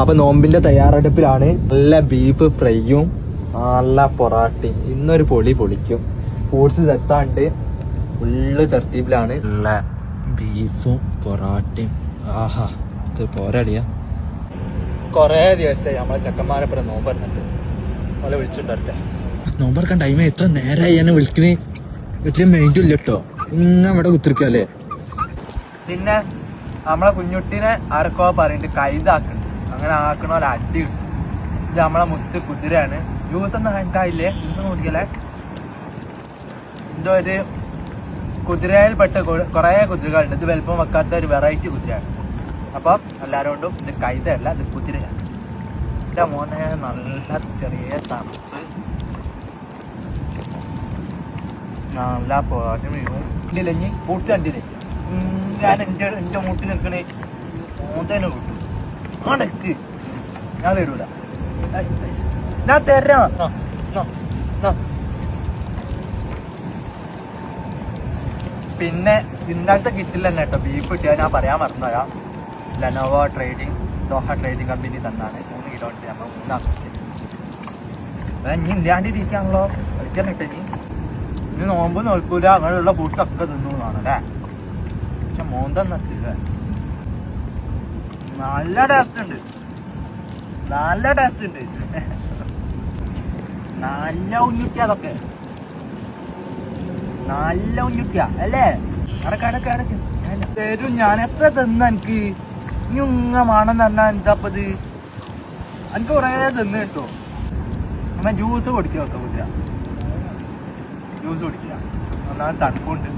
അപ്പൊ നോമ്പിന്റെ തയ്യാറെടുപ്പിലാണ്. നല്ല ബീഫ് ഫ്രൈയും നല്ല പൊറാട്ടയും. ഇന്നൊരു പൊളിക്കും. ഫ്രൂട്ട്സ് തെത്താണ്ട് ഫുള്ള് തർത്തീപ്പിലാണ്. നല്ല ബീഫും പൊറാട്ടയും. ആഹാ, ഇത് പോരാടിയാ. കൊറേ ദിവസമായി നമ്മളെ ചെക്കന്മാരെപ്പുറം നോമ്പറന്നിട്ട് നല്ല വിളിച്ചിട്ടുണ്ടല്ലേ. നോമ്പറക്കാൻ ടൈം എത്ര നേരമായി എന്നെ വിളിക്കണേ. വലിയ മെയിൻറ്റും ഇല്ല കേട്ടോ. ഇങ്ങനെ ഇവിടെ കുത്തിരിക്കല്ലേ. പിന്നെ നമ്മളെ കുഞ്ഞുട്ടിനെ ആർക്കോ പറഞ്ഞിട്ട് കൈതാക്കുന്നുണ്ട്. അങ്ങനെ ആക്കണോലെ അടി കിട്ടും. ഇത് നമ്മളെ മുത്ത് കുതിരയാണ്. ജ്യൂസ് ഒന്നും എനിക്കായില്ലേ, ജ്യൂസ് ഒന്നും കുടിക്കല്ലേ. എന്തോ ഒരു കുതിരയിൽപ്പെട്ട കുറേ കുതിരകളുണ്ട്. ഇത് വലുപ്പം വെക്കാത്ത ഒരു വെറൈറ്റി കുതിരയാണ്. അപ്പം എല്ലാവരോണ്ടും ഇത് കൈതയല്ല, ഇത് കുതിരയാണ്. എൻ്റെ മോനെ നല്ല ചെറിയ തണുപ്പ്, നല്ല പോരാട്ടം. ഇല്ല ഇനി ഫ്രൂട്ട്സ് കണ്ടില്ലേ, ഞാൻ എൻ്റെ മുട്ടിൽ നിൽക്കണേ മോന്തേനെ കിട്ടും. ആടക്ക് ഞാൻ തരൂല, ഞാൻ തരാം. പിന്നെ ഇന്നലത്തെ കിറ്റിൽ തന്നെ കേട്ടോ ബീഫ് കിട്ടിയാൽ ഞാൻ പറയാൻ മറന്നുപോയാ. ലെനോവോ ദോഹ ട്രേഡിംഗ് കമ്പനി തന്നാണ്. 3 കിലോ ഉണ്ട്. നമ്മൾ 3 ആക്കി ഇനി ഇല്ലാണ്ട് ഇരിക്കാണല്ലോ. കളിക്കാൻ കിട്ടും. ഇനി നോമ്പ് നോൽക്കൂല, അങ്ങനെയുള്ള ഫ്രൂട്ട്സ് ഒക്കെ തിന്നു എന്നാണല്ലേ. പക്ഷെ മോന്തം നട്ടില്ല. നല്ല ടേസ്റ്റ് ഉണ്ട്, നല്ല ടേസ്റ്റ് ഉണ്ട്. നല്ല ഉഞ്ഞുട്ടിയ അതൊക്കെ, നല്ല ഉഞ്ഞുട്ടിയ അല്ലേ. അടക്ക് തരും ഞാൻ. എത്ര തിന്ന എനിക്ക് ഇനി മണം തന്നാ എന്താപ്പത്. എനിക്ക് കുറേ തിന്ന് കിട്ടോ. നമ്മ ജ്യൂസ് കുടിക്കുക, കുതിര ജ്യൂസ് കുടിക്കുക. ഒന്നാമത് തണുപ്പുണ്ട്.